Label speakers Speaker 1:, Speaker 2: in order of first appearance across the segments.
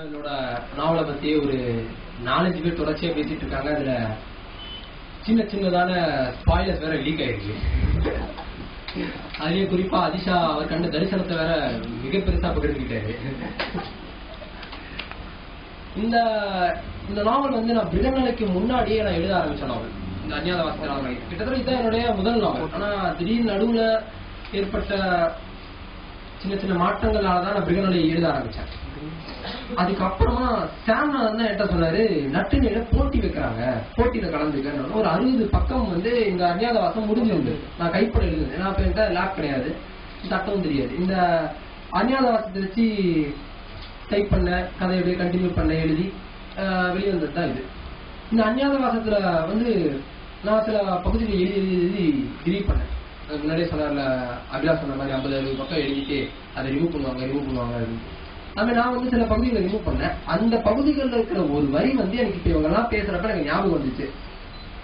Speaker 1: என்னோட நாவலை பத்தி ஒரு 4-5 பேர் தொடர்ச்சியா பேசிட்டு இருக்காங்க. அதுல சின்ன சின்னதான ஸ்பாயிலர்ஸ் வேற லீக் ஆயிடுச்சு. அதுலயும் குறிப்பா அதிஷா அவர் கண்ட தரிசனத்தை வேற மிக பெருசா பகிர்ந்துக்கிட்டாரு. இந்த நாவல் வந்து நான் பிருகநிலைக்கு முன்னாடியே நான் எழுத ஆரம்பிச்ச நாவல். இந்த அஞ்ஞாத வாசகர் நாவல் கிட்டத்தட்ட இதுதான் என்னுடைய முதல் நாவல். ஆனா திடீர்னு நடுவுல ஏற்பட்ட சின்ன சின்ன மாற்றங்களாலதான் நான் பிருகநிலையை எழுத ஆரம்பிச்சேன். அதுக்கப்புறமா சாம் தான் என்கிட்ட சொன்னாரு, நட்டுநில போட்டி வைக்கிறாங்க, போட்டியில கலந்துக்கன்னு. ஒரு 60 பக்கம் வந்து இந்த அஞ்ஞாத வாசம் முடிஞ்சிருந்து நான் கைப்பட எழுதுனேன். ஏன்னா அப்ப என்கிட்ட லேப் கிடையாது, சட்டமும் தெரியாது. இந்த அஞ்ஞாத வாசத்தை வச்சு டைப் பண்ண கதை அப்படியே கண்டினியூ பண்ண எழுதி வெளியே வந்தது தான் இது. இந்த அஞ்ஞாத வாசத்துல வந்து நான் சில பகுதிகளை எழுதி டிலீட் பண்ணேன். முன்னாடியே சொன்னார்ல அபிலாஷ் சொன்ன மாதிரி 50-60 பக்கம் எழுதிட்டு அதை ரிமூவ் பண்ணுவாங்க அது நான் வந்து சில பகுதிகளை ரிமூவ் பண்ணேன். அந்த பகுதிகளில் இருக்கிற ஒரு வரி வந்து எனக்கு இப்ப இவங்க எல்லாம் பேசுறப்ப எனக்கு ஞாபகம் வந்துச்சு.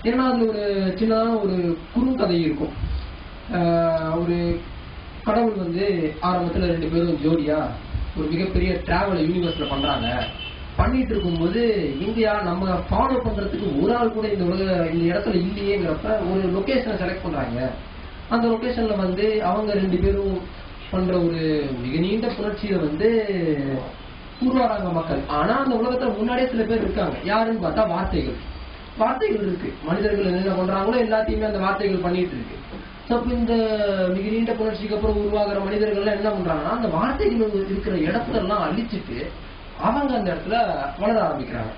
Speaker 1: ஏன்னா அதுல ஒரு சின்னதான ஒரு குறுங்கதை இருக்கும். ஒரு கடவுள் வந்து ஆரம்பத்துல 2 பேரும் ஜோடியா ஒரு மிகப்பெரிய டிராவல் யூனிவர்ஸ்ல பண்றாங்க. பண்ணிட்டு இருக்கும்போது இந்தியா நம்ம ஃபாலோ பண்றதுக்கு ஒரு ஆள் கூட இந்த இடத்துல இல்லையேங்கிறப்ப ஒரு லொகேஷனை செலக்ட் பண்றாங்க. அந்த லொகேஷன்ல வந்து அவங்க 2 பேரும் பண்ற ஒரு மிக நீண்ட புணர்ச்சியில வந்து உருவாராங்க மக்கள். ஆனா அந்த உலகத்துல முன்னாடியே சில பேர் இருக்காங்க. யாருன்னு பார்த்தா வார்த்தைகள் இருக்கு. மனிதர்கள் என்ன பண்றாங்களோ எல்லாத்தையுமே அந்த வார்த்தைகள் பண்ணிட்டு இருக்கு. இந்த மிக நீண்ட புணர்ச்சிக்கு அப்புறம் உருவாகிற மனிதர்கள் என்ன பண்றாங்கன்னா அந்த வார்த்தைகள் இருக்கிற இடத்தெல்லாம் அழிச்சிட்டு அவங்க அந்த இடத்துல வளர ஆரம்பிக்கிறாங்க.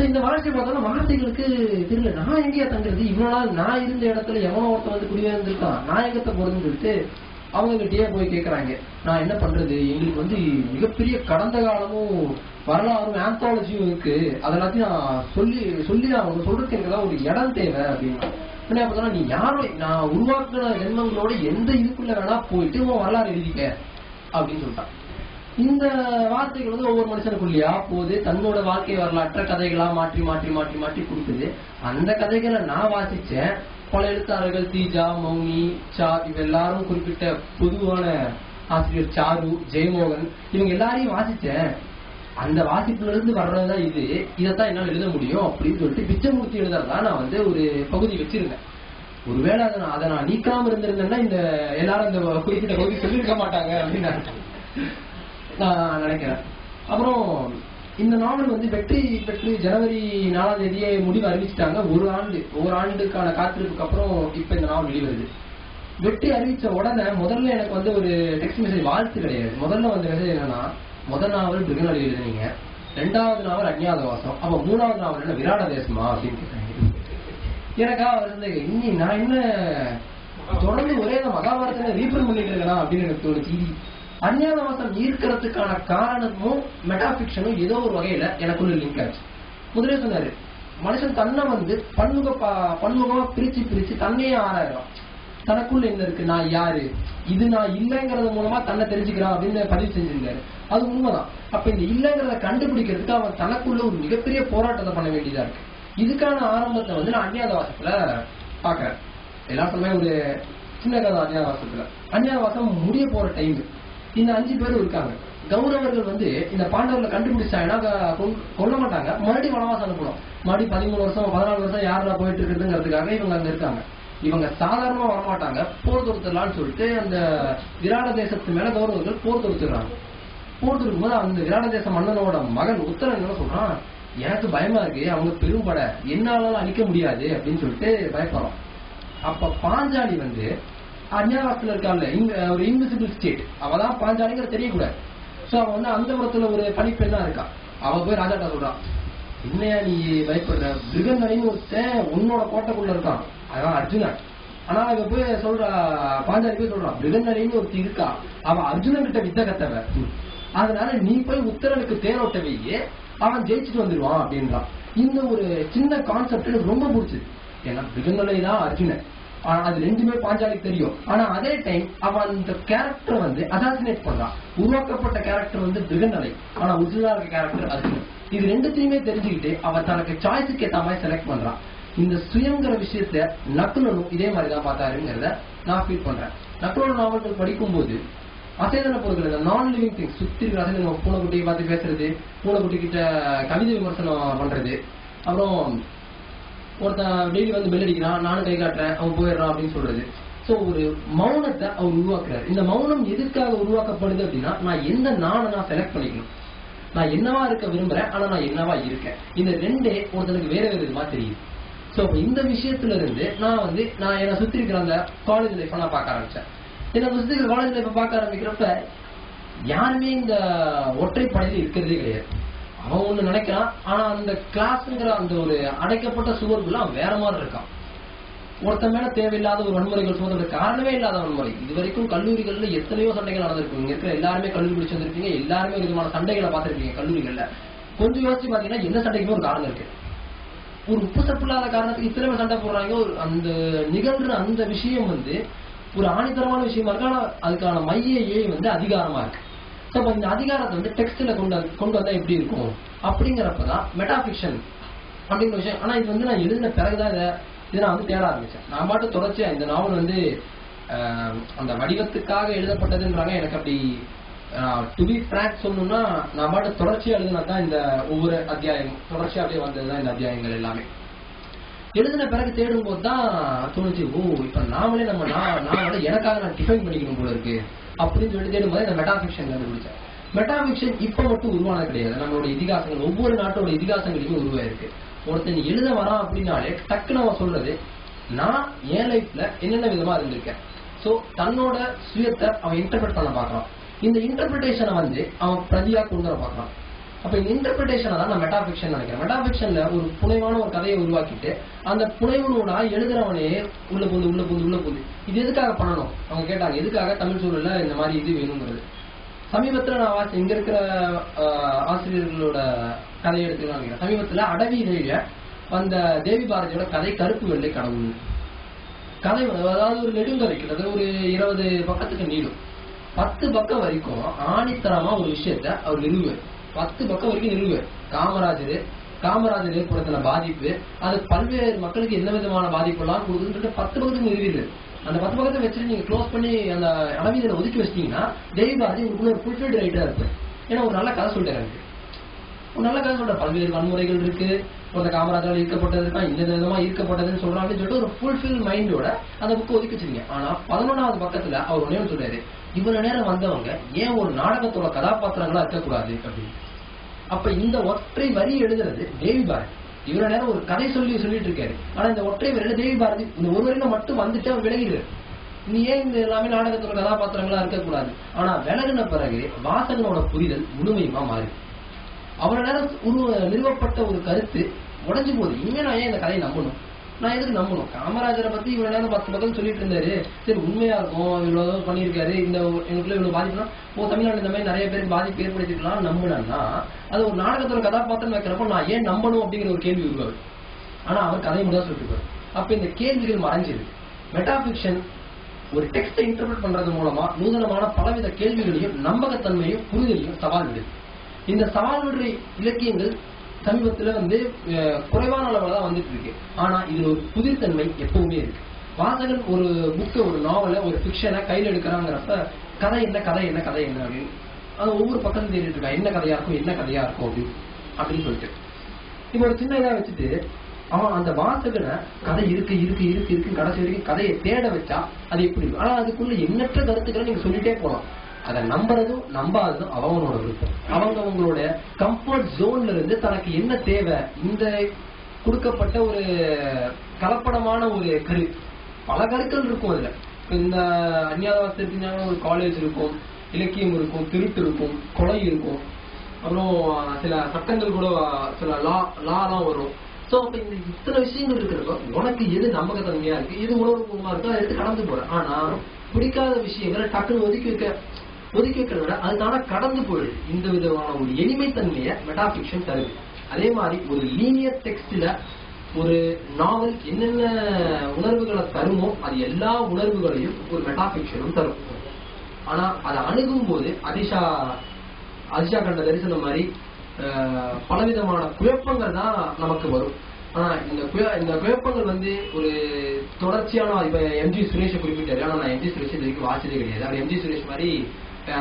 Speaker 1: இந்த வளர்ச்சி பார்த்தோம்னா வார்த்தைகளுக்கு தெரியல, நான் எங்கேயா தங்குறது, இவ்வளவு நாள் நான் இருந்த இடத்துல எவனோ ஒருத்த வந்து குடியிருந்திருக்கான், நான் எங்கத்த போறதுன்னு சொல்லிட்டு அவங்க கிட்டயே போய் கேட்கறாங்க, நான் என்ன பண்றது, எங்களுக்கு வந்து மிகப்பெரிய கடந்த காலமும் வரலாறும் ஆந்தாலஜியும் இருக்கு, அதெல்லாத்தையும் நான் சொல்லி அவங்க சொல்றதுக்கு எனக்கு தான் ஒரு இடம் தேவை அப்படின்னா. என்ன பார்த்தோம்னா, நீ யாரும் நான் உருவாக்குன ஜென்மங்களோட எந்த இதுக்குள்ள வேணா போயிட்டு உன் வரலாறு எழுதிக்க அப்படின்னு சொல்லிட்டான். இந்த வார்த்தைகள் வந்து ஒவ்வொரு மனுஷனுக்குள்ளயா போது தன்னோட வாழ்க்கை வரலாற்ற கதைகளா மாற்றி மாற்றி மாற்றி மாற்றி கொடுக்குது. அந்த கதைகளை நான் வாசிச்சேன். பல எழுத்தாளர்கள் தீஜா, மௌனி, சா இவ எல்லாரும் குறிப்பிட்ட பொதுவான ஆசிரியர் சாரு, ஜெயமோகன் இவங்க எல்லாரையும் வாசிச்சேன். அந்த வாசிப்புல இருந்து வர்றதுதான் இதைத்தான் என்னால எழுத முடியும் அப்படின்னு சொல்லிட்டு பிச்சமூர்த்தி எழுதுறதா நான் வந்து ஒரு பகுதி வச்சிருந்தேன். ஒருவேளை அதை நான் நீக்காம இருந்திருந்தேன்னா இந்த எல்லாரும் இந்த குறிப்பிட்ட பகுதி சொல்லியிருக்க மாட்டாங்க அப்படின்னு நான் நினைக்கிறேன். அப்புறம் இந்த நாவல் வந்து வெற்றி பெற்று ஜனவரி 4ஆம் தேதியே முடிவு அறிவிச்சிட்டாங்க. ஒரு ஆண்டுக்கான காத்திருப்புக்கு அப்புறம் இப்ப இந்த நாவல் வெளிவருது. வெற்றி அறிவிச்ச உடனே முதல்ல எனக்கு வந்து ஒரு டெக்ஸ்ட் மெசேஜ் வாழ்த்து கிடையாது. முதல்ல வந்து மெசேஜ் என்னன்னா, முதல் நாவல் பிருகநிலை எழுதுனீங்க, 2வது நாவல் அஞ்ஞாத வாசம், அப்ப 3வது நாவல் என்ன விராட தேசமா அப்படின்னு கேட்டாங்க. எனக்கா வந்து இன்னி நான் என்ன தொடர்ந்து ஒரே மகாபாரதத்தை ரீபிரண்ட் பண்ணிட்டு இருக்கேனா அப்படின்னு எனக்கு தோணுச்சு. அஞ்ஞாத வாசம் ஈர்க்கிறதுக்கான காரணமும் மெட்டாபிக்ஷனும் ஏதோ ஒரு வகையில எனக்குள்ள லிங்க் ஆச்சு. முதலே சொன்னாரு, மனுஷன் தன்னை வந்து பன்முகமா பிரிச்சு தன்னையே ஆராயிரம். தனக்குள்ள என்ன இருக்கு, நான் யாரு, இது நான் இல்லைங்கிறது மூலமா தன்னை தெரிஞ்சுக்கிறான் அப்படின்னு பதிவு செஞ்சிருந்தாரு. அது உண்மைதான். அப்ப இந்த இல்லைங்கிறத கண்டுபிடிக்கிறதுக்கு அவன் தனக்குள்ள ஒரு மிகப்பெரிய போராட்டத்தை பண்ண வேண்டியதா இருக்கு. இதுக்கான ஆரம்பத்தை வந்து நான் அஞ்ஞாத வாசத்துல பாக்குறேன். எல்லா சமயம் ஒரு சின்ன கதை அஞ்ஞாத வாசத்துல. அஞ்ஞாத வாசம் முடிய போற டைம். இந்த 5 பேரும் இருக்காங்க. கௌரவர்கள் வந்து இந்த பாண்டவர்களை கண்டுபிடிச்சாங்கன்னா கொல்ல மாட்டாங்க, மறுபடியும் வனவாசம் அனுப்பணும். மறுபடியும் 13 வருஷம் 14 வருஷம் யாரெல்லாம் போயிட்டு இருக்குதுங்கிறதுக்காக இவங்க அங்க இருக்காங்க. இவங்க சாதாரணமா வரமாட்டாங்க, போர் தொடுத்துடலான்னு சொல்லிட்டு அந்த விராட தேசத்து மேல கௌரவர்கள் போர் தொடுத்துடுறாங்க. போர் தொடுக்கும்போது அந்த விராட தேச மன்னனோட மகன் உத்தரன் என்ன சொல்றான், எனக்கு பயமா இருக்கு, அவங்க பெரும்பட என்னாலும் அழிக்க முடியாது அப்படின்னு சொல்லிட்டு பயப்படுறான். அப்ப பாஞ்சாலி வந்து அஞ்ஞாதத்துல இருக்காங்க, இங்க ஒரு இன்விசிபிள் ஸ்டேட், அவதான் பாஞ்சாலிங்கிற தெரியக்கூடாது. சோ அவன் வந்து அந்த புறத்துல ஒரு பணிப்பெண்ணா இருக்கா. அவன் போய் ராஜாட்டா சொல்றான், என்னையா நீ பயப்படுற, பிருகநிலைன்னு ஒருத்தன் உன்னோட கோட்டைக்குள்ள இருக்கான், அதான் அர்ஜுனன். ஆனா இவ போய் சொல்றா, பாஞ்சாலி போய் சொல்றான், பிருகநிலைன்னு ஒருத்தி இருக்கா, அவன் அர்ஜுனன் கிட்ட வித்த கத்தவ, அதனால நீ போய் உத்தரனுக்கு தேரோட்டவையே அவன் ஜெயிச்சுட்டு வந்துடுவான் அப்படின்றான். இந்த ஒரு சின்ன கான்செப்ட் எனக்கு ரொம்ப பிடிச்சது. ஏன்னா பிருகநிலை தான் அர்ஜுனன், அது 2மே பாஞ்சாலிக்கு தெரியும். ஆனா அதே டைம் அவன் அந்த கேரக்டர் வந்து அசாசினேட் பண்றான். உருவாக்கப்பட்ட கேரக்டர் வந்து பிருகநிலை, ஆனா ஒரிஜினலா இருக்க கேரக்டர் அர்ஜுனன். இது 2த்தையுமே தெரிஞ்சுக்கிட்டு அவன் தனக்கு சாய்ஸுக்கு ஏற்ற மாதிரி செலக்ட் பண்றான். இந்த சுயங்கிற விஷயத்த நக்குலனும் இதே மாதிரிதான் பார்த்தாருங்கிறத நான் ஃபீல் பண்றேன். நக்குலன் நாவல்கள் படிக்கும் போது அசைதன பொருட்கள், இந்த நான் லிவிங் திங்ஸ், சுத்தி இருக்கிற அசைதன, பூனைக்குட்டியை பார்த்து பேசுறது, பூனைக்குட்டி கிட்ட கவிதை விமர்சனம் பண்றது, அப்புறம் ஒருத்தன் டெய்லி வந்து பெல் அடிக்கிறான், நானும் கை காட்டுறேன், அவன் போயிடுறான் அப்படின்னு சொல்றது. சோ ஒரு மௌனத்தை அவர் உருவாக்குறாரு. இந்த மௌனம் எதுக்காக உருவாக்கப்படுது அப்படின்னா, நான் எந்த நானை நான் செலக்ட் பண்ணிக்கணும், நான் என்னவா இருக்க விரும்புறேன், ஆனா நான் என்னவா இருக்கேன். இந்த ரெண்டே ஒருத்தனுக்கு வேற வேற விதமா தெரியுது. சோ இந்த விஷயத்துல இருந்து நான் என்னை சுத்தி இருக்கிற அந்த காலேஜ் லைஃப் நான் பார்க்க ஆரம்பிச்சேன். என்ன சுத்தி இருக்கிற காலேஜ் லைஃப் பார்க்க ஆரம்பிக்கிறப்ப யாருமே இந்த ஒற்றைப்படையில இருக்கிறதே கிடையாது. அவன் ஒண்ணு நினைக்கிறான், ஆனா அந்த கிளாஸ்ங்கிற அந்த ஒரு அடைக்கப்பட்ட சுவருக்குள்ள அவன் வேற மாதிரி இருக்கான். ஒருத்தன் மேல தேவையில்லாத ஒரு வன்முறைகள் சொல்றது, காரணமே இல்லாத வன்முறை. இது வரைக்கும் கல்லூரிகள்ல எத்தனையோ சண்டைகள் நடந்திருக்கும். இங்க இருக்கிற எல்லாருமே கல்லூரி படிச்சு வந்திருப்பீங்க, எல்லாருமே ஒரு விதமான சண்டைகளை பார்த்திருப்பீங்க கல்லூரிகள்ல. கொஞ்சம் யோசிச்சு பாத்தீங்கன்னா எந்த சண்டைக்குமே ஒரு காரணம் இருக்கு. ஒரு உப்பு சப்பு இல்லாத காரணத்துக்கு இத்தனை பேர் சண்டை போடுறாங்க. ஒரு அந்த நிகழ்ற அந்த விஷயம் ஒரு ஆணித்தரமான விஷயமா இருக்கு. ஆனா அதுக்கான மையே அதிகாரமா இருக்கு. இந்த அதிகாரத்தை டெக்ஸ்ட்ல கொண்டு வந்தா எப்படி இருக்கும் அப்படிங்கிறப்பதான் மெட்டாபிக்ஷன் அப்படிங்கிற விஷயம். ஆனா இது நான் எழுதின பிறகுதான் இதை நான் தேட ஆரம்பிச்சேன். நான் பாட்டு தொடர்ச்சியா இந்த நாவல் அந்த வடிவத்துக்காக எழுதப்பட்டதுன்றாங்க. எனக்கு அப்படி டு பி ஃபிராங்க் சொல்லணும்னா, நான் பாட்டு தொடர்ச்சியா எழுதினாதான் இந்த ஒவ்வொரு அத்தியாயம் தொடர்ச்சியா அப்படியே வந்ததுதான் இந்த அத்தியாயங்கள் எல்லாமே. எழுதின பிறகு தேடும் போதுதான் தோணுச்சு, இப்ப நாமளே நாமளே எனக்காக நான் டிஃபைன் பண்ணிக்கணும் போல இருக்கு அப்படின்னு சொல்லி தேடும் போது இந்த மெட்டாபிக்ஷன் கண்டுபிடிச்சேன். மெட்டாபிக்ஷன் இப்ப மட்டும் உருவானது கிடையாது. நம்மளோட இதிகாசங்கள், ஒவ்வொரு நாட்டோட இதிகாசங்களுமே உருவாயிருக்கு. ஒருத்தன் எழுத வரான் அப்படின்னாலே டக்குன்னு அவன் சொல்றது, நான் என் லைஃப்ல என்னென்ன விதமா இருந்திருக்கேன். சோ தன்னோட சுயத்தை அவன் இன்டர்பிரட் பண்ண பாக்குறான். இந்த இன்டர்பிரிட்டேஷனை அவன் பிரதியா கொண்டு வர பாக்குறான். அப்ப இந்த இன்டர்பிரிட்டேஷனை தான் நான் மெட்டாபிக்ஷன் நினைக்கிறேன். மெட்டாபிக்ஷன்ல ஒரு புனைவான ஒரு கதையை உருவாக்கிட்டு அந்த புனைவனோட எழுதுறவனே உள்ள போந்து இது எதுக்காக பண்ணணும் அவங்க கேட்டாங்க. எதுக்காக தமிழ் சூழல்ல இந்த மாதிரி இது வேணுங்கிறது. சமீபத்துல நான் இங்க இருக்கிற ஆசிரியர்களோட கதையை எடுத்துக்கலாம். சமீபத்துல அடவி இதழில அந்த தேவி பாரதியோட கதை கருப்பு வெள்ளை கடவுள் கதை. அதாவது ஒரு நெடுங்கதை, கிட்டத்தட்ட ஒரு 20 பக்கத்துக்கு நீடும். 10 பக்கம் வரைக்கும் ஆணித்தரமா ஒரு விஷயத்த அவர் நிறுவுவார். 10 பக்கம் வரைக்கும் நிறுவுவார். காமராஜர் ஏற்படுத்தின பாதிப்பு, அது பல்வேறு மக்களுக்கு என்ன விதமான பாதிப்பு எல்லாம் கொடுக்குதுன்னு 10 பக்கத்துக்கு நிறுவிடுது. அந்த 10 பக்கத்தை வச்சுட்டு நீங்க க்ளோஸ் பண்ணி அந்த அளவீதியில ஒதுக்கி வச்சிட்டீங்கன்னா தேவி பாரதி உங்களுக்குள்ள ஒரு ஃபுல்ஃபில்டு ரைட்டரா இருப்பாரு. ஏன்னா ஒரு நல்ல கதை சொல்லிட்டாரு. ஒரு நல்ல கதை சொல்ற, பல்வேறு வன்முறைகள் இருக்கு, ஒரு காமராஜால் ஈர்க்கப்பட்டது இருக்கா, இந்த விதமா ஈர்க்கப்பட்டதுன்னு சொல்றாங்க அப்படின்னு சொல்லிட்டு ஒரு ஃபுல்ஃபில் மைண்டோட அந்த புக்கு ஒதுக்கி வச்சிருக்கீங்க. ஆனா 11வது பக்கத்துல அவர் ஒன்னே சொல்றாரு, இவ்வளவு நேரம் வந்தவங்க ஏன் ஒரு நாடகத்தோட கதாபாத்திரங்களா இருக்கக்கூடாது அப்படின்னு. அப்ப இந்த ஒற்றை வரி எழுதுறது தேவி பாரதி. இவ்வளவு நேரம் ஒரு கதை சொல்லிட்டு இருக்காரு. ஆனா இந்த ஒற்றை வரையில தேவி பாரதி இந்த ஒரு வரையில மட்டும் வந்துட்டு அவர் விலகிடுறாரு. நீ ஏன் இந்த எல்லாமே நாடகத்தோட கதாபாத்திரங்களா இருக்கக்கூடாது. ஆனா விலகின பிறகு வாசகனோட புரிதல் முழுமையுமா மாறி அவ்வளவு நேரம் நிறுவப்பட்ட ஒரு கருத்து உடஞ்சு போகுது. இனிமே நான் ஏன் இந்த கதையை நம்பணும், நான் எதுக்கு நம்பணும்? காமராஜரை பத்தி இவ்வளவு நேரம் 10 பக்கம் சொல்லிட்டு இருந்தாரு, சரி உண்மையா இருக்கும், இவ்வளவு பண்ணிருக்காரு, இந்த எனக்குள்ள இவ்வளவு பாதிப்புனா தமிழ்நாடு இந்த மாதிரி நிறைய பேருக்கு பாதிப்பு ஏற்படுத்திருக்கலாம் நம்பினா அது ஒரு நாடகத்தோட கதாபாத்திரம் வைக்கிறப்போ நான் ஏன் நம்பணும் அப்படிங்கிற ஒரு கேள்வி உருவாது. ஆனா அவர் கதையை முடியாது சொல்லிட்டு அப்ப இந்த கேள்விகள் மறைஞ்சிருக்கு. மெட்டாபிக்ஷன் ஒரு டெக்ஸ்டை இன்டர்பிரட் பண்றது மூலமா நூதனமான பலவித கேள்விகளையும் நம்பகத்தன்மையும் புரிதலையும் சவால் விடுது. இந்த சவால் விடுற இலக்கியங்கள் சமீபத்துல குறைவான அளவுல தான் வந்துட்டு இருக்கு. ஆனா இதுல ஒரு புதிர்த்தன்மை எப்பவுமே இருக்கு. வாசகன் ஒரு புக்க, ஒரு நாவல, ஒரு பிக்ஷனை கையில் எடுக்கிறாங்கிறப்ப கதை என்ன அப்படின்னு அது ஒவ்வொரு பக்கமும் தேடிட்டு இருக்கா, என்ன கதையா இருக்கும் அப்படின்னு சொல்லிட்டு இப்ப ஒரு சின்ன இதா வச்சுட்டு அவன் அந்த வாசகனை கதை இருக்கு கடைசி வரைக்கும் கதையை தேட வச்சா அது எப்படி இருக்கும். ஆனா அதுக்குள்ள எண்ணற்ற கருத்துக்களை நீங்க சொல்லிட்டே போலாம். அதை நம்புறதும் நம்பாததும் அவங்களோட விருப்பம். அவங்களோட கம்ஃபர்ட் ஜோன்ல இருந்து தனக்கு என்ன தேவை, இந்த கொடுக்கப்பட்ட ஒரு கலப்படமான ஒரு பல கருக்கள் இருக்கும். அதுல இந்த அந்நியாதவாசத்தினால ஒரு காலேஜ் இருக்கும், இலக்கியம் இருக்கும், திருட்டு இருக்கும், கொலை இருக்கும், அப்புறம் சில சட்டங்கள் கூட, சில லாலாம் வரும். சோ அப்ப இந்த இத்தனை விஷயங்கள் இருக்கிறப்ப உனக்கு எது நம்பகத்தன்மையா இருக்கு, எது உணர்வுபூர்வமா இருக்கோ அதை எடுத்து கடந்து போற. ஆனா பிடிக்காத விஷயங்களை டக்குன்னு ஒதுக்கி வைக்கிறத விட அது தானே கடந்து போயிடுது. இந்த விதமான ஒரு எளிமைத்தன்மையை மெட்டாபிக்ஷன் தருது. அதே மாதிரி ஒரு லீனியர் டெக்ஸ்ட்ல ஒரு நாவல் என்னென்ன உணர்வுகளை தருமோ அது எல்லா உணர்வுகளையும் ஒரு மெட்டாபிக்ஷனும் தரும். ஆனா அதை அணுகும் போது அதிஷா கண்ட தரிசனம் மாதிரி பலவிதமான குழப்பங்கள் தான் நமக்கு வரும். ஆனா இந்த குழப்பங்கள் ஒரு தொடர்ச்சியான, இப்ப எம்ஜி சுரேஷை குறிப்பிட்டாரு. ஆனா நான் எம்ஜி சுரேஷ் இது வரைக்கும் வாசிச்சதே கிடையாது. அவர் எம்ஜி சுரேஷ் மாதிரி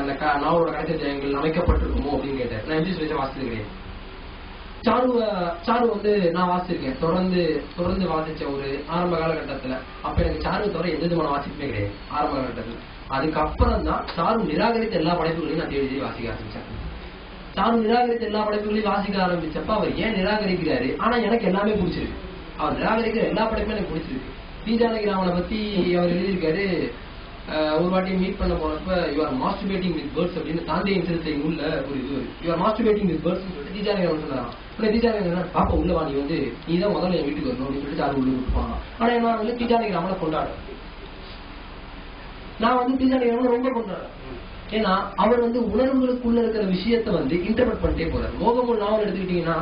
Speaker 1: அந்த நாவலோட கடைசி அத்தியாயங்கள் அமைக்கப்பட்டிருக்குமோ அப்படின்னு கேட்டார். நான் எம்ஜி சுரேஷை வாசிச்சது கிடையாது. சாரு வந்து நான் வாசிச்சிருக்கேன். தொடர்ந்து வாசிச்ச ஒரு ஆரம்ப காலகட்டத்துல. அப்ப எனக்கு சாருவை தவிர எந்த விதமான வாசிப்புமே கிடையாது ஆரம்ப காலகட்டத்துல. அதுக்கப்புறம் தான் சாரு நிராகரித்த எல்லா படைப்புகளையும் நான் தேடி வாசிக்க ஆரம்பிச்சேன். சாரு நிராகரித்த எல்லா படைப்புகளையும் வாசிக்க ஆரம்பிச்சப்ப அவர் ஏன் நிராகரிக்கிறாரு, ஆனா எனக்கு எல்லாமே பிடிச்சிருக்கு. அவர் நிராகரிக்கிற எல்லா படைப்புமே எனக்கு பிடிச்சிருக்கு. டி ஜானகிராமனை பத்தி அவர் எழுதியிருக்காரு. ஒரு வாட்டி மீட் பண்ண போனப்ப யூஆர் மாஸ்டர்பேட்டிங் வித் பேர்ட்ஸ் அப்படின்னு தாந்தியின் சிறுத்தை உள்ள ஒரு இது யூஆர் மாஸ்டர்பேட்டிங் வித் பேர்ட்ஸ் சொல்லிட்டு டி ஜானகிராமன் சொன்னாராம். டி ஜானகிராமன் பாப்பா உள்ள வா, நீ தான் முதல்ல என் வீட்டுக்கு வரணும் அப்படின்னு சொல்லிட்டு சாரு உள்ள விட்டுப்பாங்க. ஆனா என்ன வந்து டி ஜானகிராமனை கொண்டாடுறேன். நான் வந்து டி ஜானகிராமனை ரொம்ப கொண்டாடுறேன். ஏன்னா அவர் வந்து உணர்வுகளுக்குள்ள இருக்கிற விஷயத்த வந்து இன்டர்பிரட் பண்ணிட்டே போறாரு. மோகமுல் நாவல் எடுத்துக்கிட்டீங்கன்னா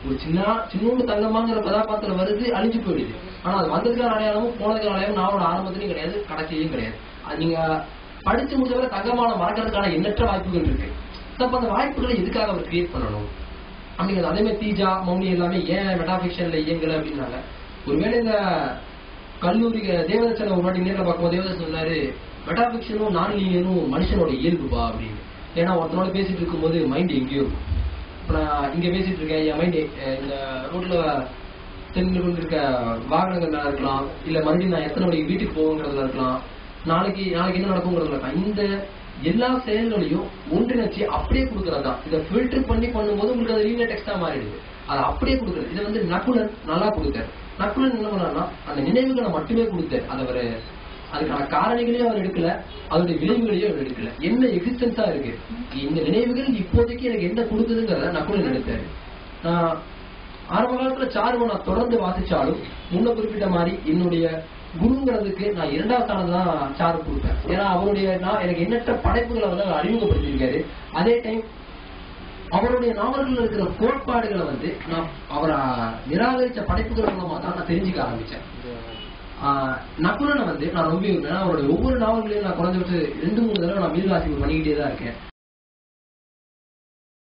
Speaker 1: ஒரு சின்னோண்டு தங்கமாங்கிற கதாபாத்திரம் வருது, அழிஞ்சு போயிடுது. ஆனா அது வந்ததுக்கான அடையாளமும் போனதுக்கான அடையாளம் நாவலோட ஆரம்பத்திலையும் கிடையாது, கடைசியிலையும் கிடையாது. அது நீங்க படிச்சு முடிச்சவரை தங்கமான மறக்கிறதுக்கான எண்ணற்ற வாய்ப்புகள் இருக்கு. அப்ப அந்த வாய்ப்புகளை எதுக்காக அவர் கிரியேட் பண்ணணும் அப்படிங்கிறது. அதே மாதிரி தீஜா மௌனி எல்லாமே ஏன் மெட்டாபிக்ஷன்ல இயங்கல அப்படின்னாங்க. ஒருவேளை இந்த கல்லூரி தேவதர்சன ஒரு வாட்டி நேரில் பார்க்கும்போது தேவதர்சன் சொன்னாரு, மெட்டாபிக்ஷனும் நான் லீனியரும் மனுஷனோட இயல்புப்பா அப்படின்னு. ஏன்னா ஒருத்தனோட பேசிட்டு இருக்கும்போது மைண்ட் எங்கேயோ இருக்கும். இப்ப நான் இங்க பேசிட்டு இருக்கேன், என் மைண்ட் இந்த ரோட்ல தென்னு கொண்டு இருக்க வாகனங்கள் இருக்கலாம், இல்ல மறுபடியும் நான் எத்தனை மணிக்கு வீட்டுக்கு போவோங்கிறதுல இருக்கலாம், நாளைக்கு என்ன நடக்குங்கிறதுல இருக்கலாம். இந்த எல்லா செயல்களையும் ஒன்றிணைச்சு அப்படியே கொடுக்கறதுதான். இதை ஃபில்டர் பண்ணி பண்ணும்போது உங்களுக்கு அது லீனியர் டெக்ஸ்டா மாறிடுது. அதை அப்படியே கொடுக்குறது. இதை வந்து நக்குலன் நல்லா கொடுத்தாரு. நக்குலன் என்ன பண்ணாருன்னா அந்த நினைவுகளை மட்டுமே கொடுத்தாரு. அதை அதுக்கான காரணிகளையும் அவர் எடுக்கல, அதோடைய விளைவுகளையும் அவர் எடுக்கல. என்ன எக்ஸிஸ்டன்ஸா இருக்கு, இந்த நினைவுகள் இப்போதைக்கு எனக்கு என்ன கொடுக்குதுங்கிறத நக்குலன் எடுத்தாரு. ஆரம்ப காலத்துல சாருவை நான் தொடர்ந்து வாசிச்சாலும் முன்ன குறிப்பிட்ட மாதிரி என்னுடைய குருங்கிறதுக்கு நான் 2வது ஸ்தானம் தான் சாரு கொடுப்பேன். ஏன்னா அவருடைய எனக்கு எண்ணற்ற படைப்புகளை வந்து அவர் அறிமுகப்படுத்தியிருக்காரு. அதே டைம் அவருடைய நாவல்கள் இருக்கிற கோட்பாடுகளை வந்து நான் அவரை நிராகரிச்ச படைப்புகள் மூலமா தான் நான் தெரிஞ்சுக்க ஆரம்பிச்சேன். நக்குலனை வந்து நான் ரொம்ப அவருடைய ஒவ்வொரு நாவல்களையும் நான் குறைஞ்சபட்சம் 2-3 தடவை நான் மீள்வாசிப்பு பண்ணிக்கிட்டே தான் இருக்கேன்.